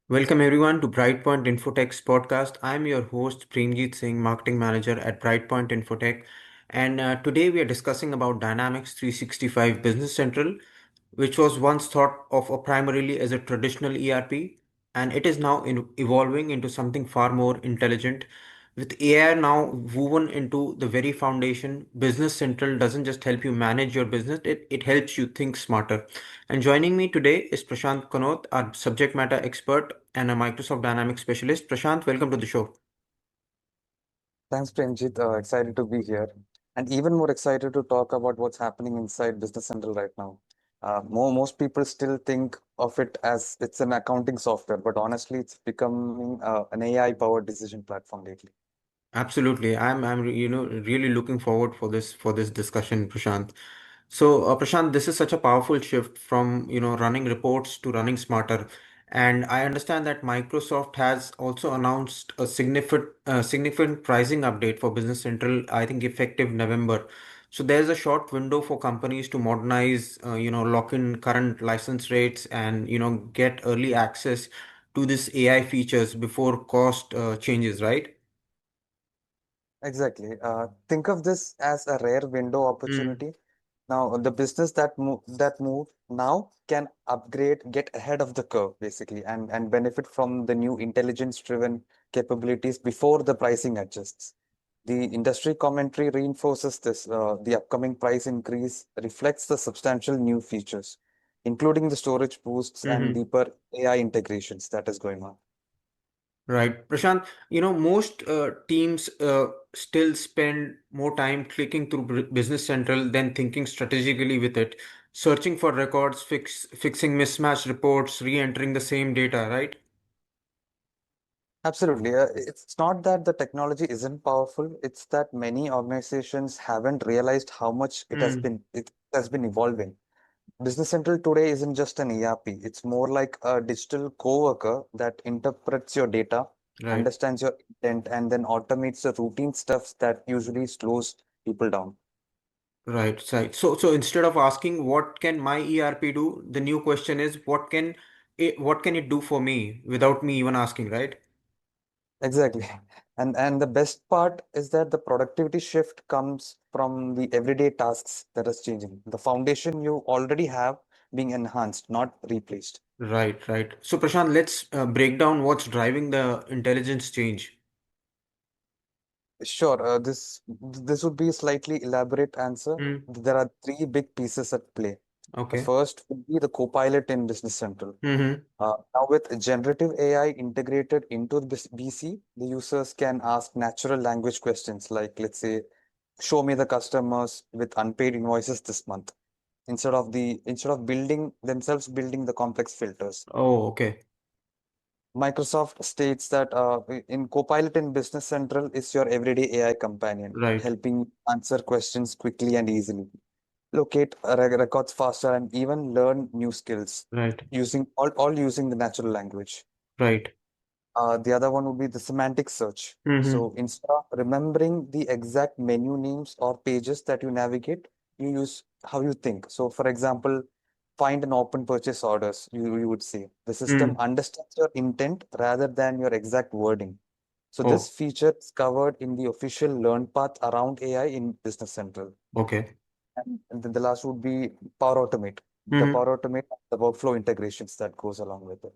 Welcome everyone to Brightpoint Infotech's podcast. I'm your host Premjeet Singh, marketing manager at Brightpoint Infotech, and today we are discussing about Dynamics 365 Business Central, which was once thought of primarily as a traditional ERP, and it is now evolving into something far more intelligent. With AI now woven into the very foundation, Business Central doesn't just help you manage your business, it helps you think smarter. And joining me today is Prashant Kanot, our subject matter expert and a Microsoft Dynamics specialist. Prashant, welcome to the show. Thanks, Premjit. Excited to be here. And even more excited to talk about what's happening inside Business Central right now. Most people still think of it as it's an accounting software, but honestly, it's becoming an AI-powered decision platform lately. Absolutely. I'm really looking forward for this discussion, Prashant. So, Prashant, this is such a powerful shift from, running reports to running smarter. And I understand that Microsoft has also announced a significant pricing update for Business Central, I think effective November. So there's a short window for companies to modernize, lock in current license rates and, get early access to this AI features before cost changes, right? Exactly. Think of this as a rare window Mm, opportunity. Now, the business that move now can upgrade, get ahead of the curve, basically, and benefit from the new intelligence-driven capabilities before the pricing adjusts. The industry commentary reinforces this. The upcoming price increase reflects the substantial new features, including the storage boosts and mhm. deeper AI integrations that is going on. Right. Prashant, most teams still spend more time clicking through Business Central than thinking strategically with it, searching for records, fixing mismatched reports, re-entering the same data, right? Absolutely. It's not that the technology isn't powerful, it's that many organizations haven't realized how much Mm, it has been evolving. Business Central today isn't just an ERP, it's more like a digital coworker that interprets your data, right. understands your intent, and then automates the routine stuff that usually slows people down. Right. Right. So instead of asking what can my ERP do, the new question is what can it do for me without me even asking, right? Exactly. And the best part is that the productivity shift comes from the everyday tasks that is changing. The foundation you already have being enhanced, not replaced. Right, right. So Prashant, let's break down what's driving the intelligence change. Sure, this would be a slightly elaborate answer. Mm, There are three big pieces at play. The okay. first would be the Copilot in Business Central. Mm-hmm. Now, with generative AI integrated into the BC, the users can ask natural language questions like, let's say, show me the customers with unpaid invoices this month, instead of building the complex filters. Oh, okay. Microsoft states that in Copilot in Business Central is your everyday AI companion, Right, helping answer questions quickly and easily, locate records faster, and even learn new skills right, using all using the natural language. right. The other one would be the semantic search. Mm-hmm. So instead of remembering the exact menu names or pages that you navigate, you use how you think. So, for example, find an open purchase orders, you would say. The system Mm. understands your intent rather than your exact wording. So this Oh, feature is covered in the official Learn path around AI in Business Central. okay. And then the last would be Power Automate. The Mm-hmm. Power Automate, the workflow integrations that goes along with it.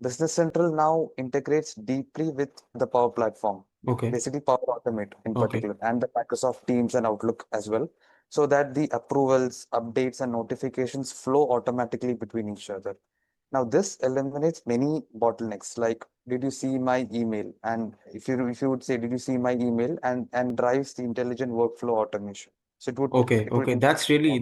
Business Central now integrates deeply with the Power Platform, Okay, basically Power Automate in okay, particular, and the Microsoft Teams and Outlook as well, so that the approvals, updates, and notifications flow automatically between each other. Now, this eliminates many bottlenecks like did you see my email? And if you would say, did you see my email? And drives the intelligent workflow automation. So okay, it would okay. improve.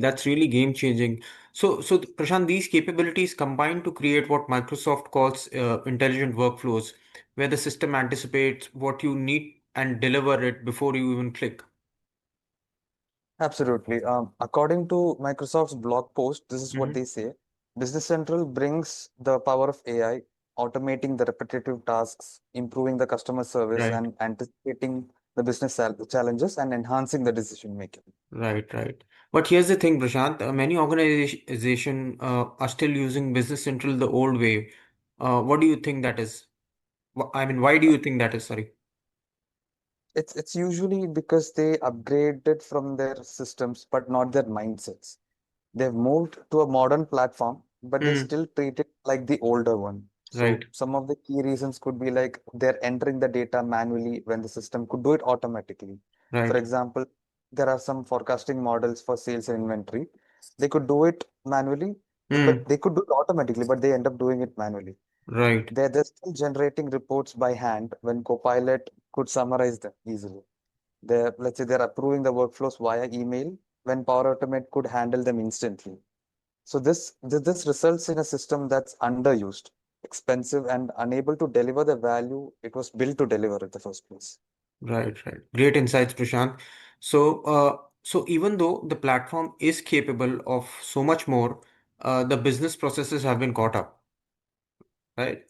That's really game changing. So Prashant, these capabilities combine to create what Microsoft calls intelligent workflows, where the system anticipates what you need and deliver it before you even click. Absolutely. According to Microsoft's blog post, this is what Mm-hmm. they say. Business Central brings the power of AI, automating the repetitive tasks, improving the customer service, Right. and anticipating the business challenges and enhancing the decision making. Right, right. But here's the thing, Prashant. Many organizations are still using Business Central the old way. What do you think that is? I mean, why do you think that is? Sorry. It's usually because they upgraded from their systems, but not their mindsets. They've moved to a modern platform, but they Hmm. still treat it like the older one. Right. So some of the key reasons could be like they're entering the data manually when the system could do it automatically. For Right. example, there are some forecasting models for sales and inventory. They could do it manually, but Hmm. they could do it automatically, but they end up doing it manually. Right. They're still generating reports by hand when Copilot could summarize them easily. Let's say they're approving the workflows via email when Power Automate could handle them instantly. So this results in a system that's underused, expensive, and unable to deliver the value it was built to deliver in the first place. Right. Right. Great insights, Prashant. So even though the platform is capable of so much more, the business processes have been caught up, right?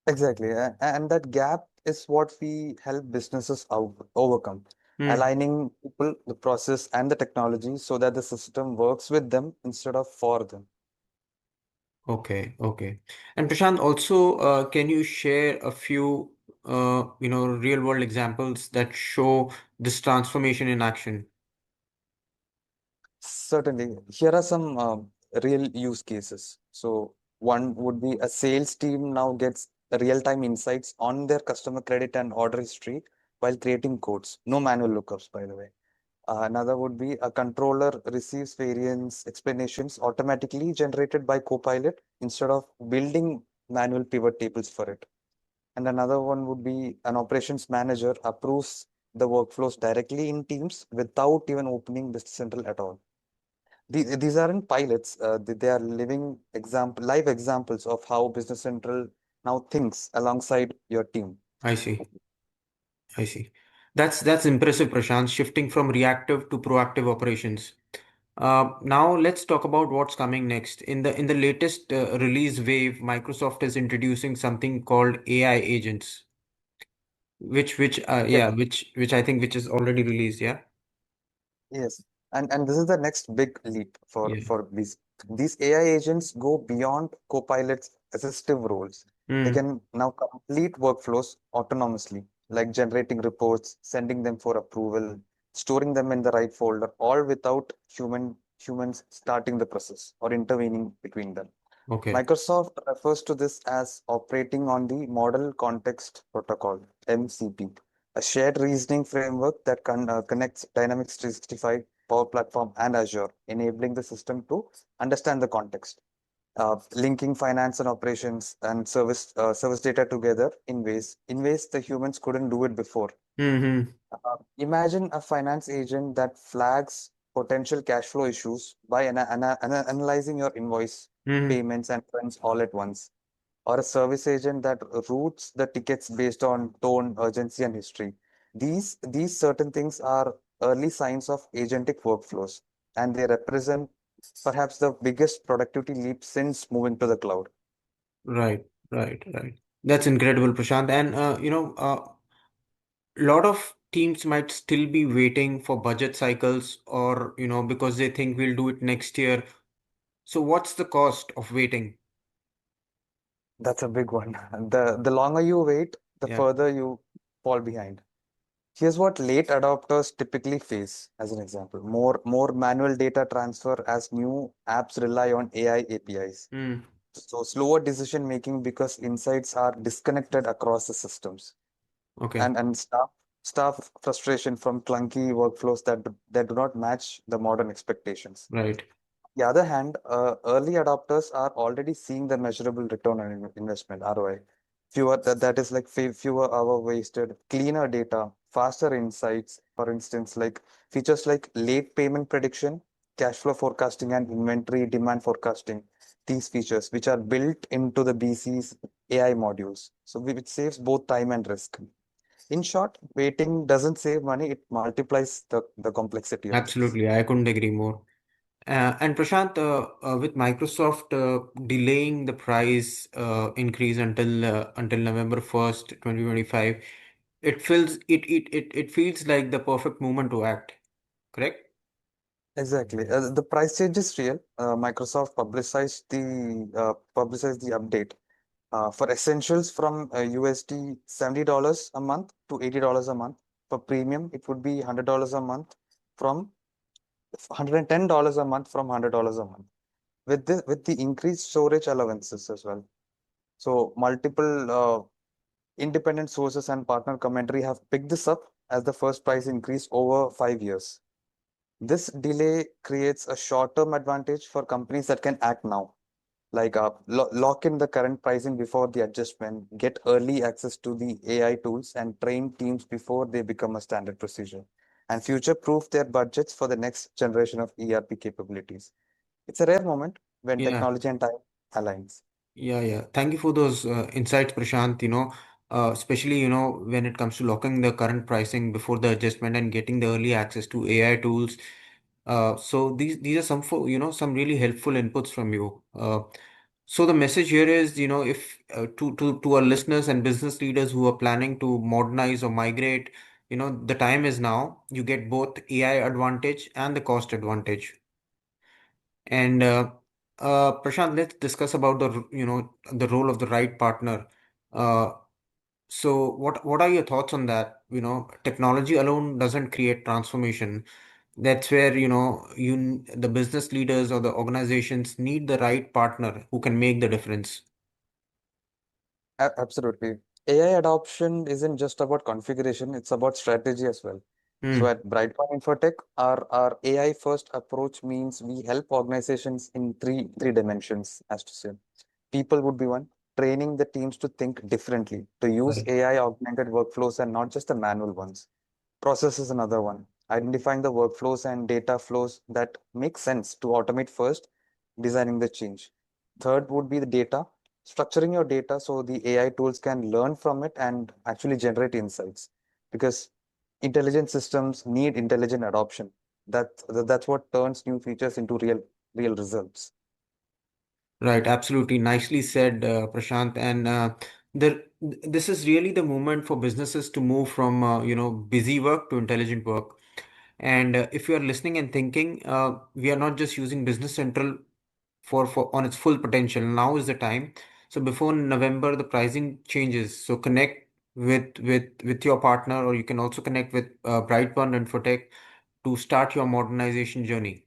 Exactly. And that gap is what we help businesses overcome, Hmm. aligning people, the process, and the technology so that the system works with them instead of for them. Okay, okay. And Prashant, also, can you share a few, real world examples that show this transformation in action? Certainly. Here are some real use cases. So, one would be a sales team now gets real-time insights on their customer credit and order history while creating codes. No manual lookups, by the way. Another would be a controller receives variance explanations automatically generated by Copilot instead of building manual pivot tables for it. And another one would be an operations manager approves the workflows directly in Teams without even opening the Central at all. These aren't pilots. They are live examples of how Business Central now thinks alongside your team. I see, I see. That's impressive, Prashant, shifting from reactive to proactive operations. Now let's talk about what's coming next. In the latest release wave, Microsoft is introducing something called AI agents, Yes, which I think which is already released. Yeah, yes. And this is the next big leap yeah. for these. These AI agents go beyond Copilot's assistive roles. They Hmm. can now complete workflows autonomously, like generating reports, sending them for approval, storing them in the right folder, all without humans starting the process or intervening between them. Okay. Microsoft refers to this as operating on the Model Context Protocol, MCP, a shared reasoning framework that connects Dynamics 365, Power Platform, and Azure, enabling the system to understand the context, linking finance and operations and service data together in ways the humans couldn't do it before. Hmm. Imagine a finance agent that flags potential cash flow issues by analyzing your invoice, Hmm. payments, and trends all at once, or a service agent that routes the tickets based on tone, urgency, and history. These certain things are early signs of agentic workflows, and they represent perhaps the biggest productivity leap since moving to the cloud. Right, right, right. That's incredible, Prashant. And a lot of teams might still be waiting for budget cycles or, because they think we'll do it next year. So what's the cost of waiting? That's a big one. The longer you wait, the Yeah. further you fall behind. Here's what late adopters typically face, as an example. More manual data transfer as new apps rely on AI APIs. Mm, So slower decision making because insights are disconnected across the systems. okay. And staff frustration from clunky workflows that do not match the modern expectations. Right. The other hand, early adopters are already seeing the measurable return on investment (ROI). That is like fewer hour wasted, cleaner data, faster insights. For instance, like features like late payment prediction, cash flow forecasting, and inventory demand forecasting. These features, which are built into the BC's AI modules, so which saves both time and risk. In short, waiting doesn't save money; it multiplies the complexity of things. Absolutely. I couldn't agree more. And Prashant, with Microsoft delaying the price increase until November 1st, 2025, it feels like the perfect moment to act, correct? Exactly. The price change is real. Microsoft publicized the update, For essentials from USD $70 a month to $80 a month. For premium, it would be $100 a month from $110 a month from $100 a month. With the increased storage allowances as well. So multiple independent sources and partner commentary have picked this up as the first price increase over 5 years. This delay creates a short-term advantage for companies that can act now, like lock in the current pricing before the adjustment, get early access to the AI tools, and train teams before they become a standard procedure, and future-proof their budgets for the next generation of ERP capabilities. It's a rare moment when Yeah. technology and time aligns. Yeah. Thank you for those insights, Prashant. Especially, when it comes to locking the current pricing before the adjustment and getting the early access to AI tools. So these are some really helpful inputs from you. So the message here is, if to our listeners and business leaders who are planning to modernize or migrate, the time is now. You get both AI advantage and the cost advantage. And Prashant, let's discuss about the role of the right partner. Uh, so what are your thoughts on that? Technology alone doesn't create transformation. That's where the business leaders or the organizations need the right partner who can make the difference. Absolutely. AI adoption isn't just about configuration, it's about strategy as well. So Hmm. at Brightpoint Infotech, our AI first approach means we help organizations in three dimensions, as to say. People would be one, training the teams to think differently, to use Right. AI augmented workflows and not just the manual ones. Process is another one, identifying the workflows and data flows that make sense to automate first, designing the change. Third would be the data, structuring your data so the AI tools can learn from it and actually generate insights. Because intelligent systems need intelligent adoption. That's what turns new features into real results. Right, absolutely. Nicely said, Prashant. And this is really the moment for businesses to move from busy work to intelligent work. And if you are listening and thinking, we are not just using Business Central for on its full potential. Now is the time. So before November, the pricing changes. So connect with your partner, or you can also connect with Brightburn Infotech to start your modernization journey.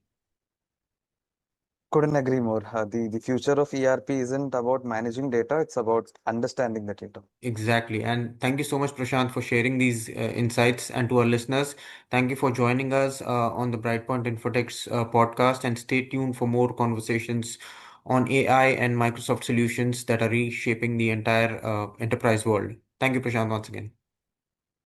Couldn't agree more. The future of ERP isn't about managing data, it's about understanding the data. Exactly. And thank you so much, Prashant, for sharing these insights. And to our listeners, thank you for joining us on the Brightpoint Infotech's podcast. And stay tuned for more conversations on AI and Microsoft solutions that are reshaping the entire enterprise world. Thank you, Prashant, once again.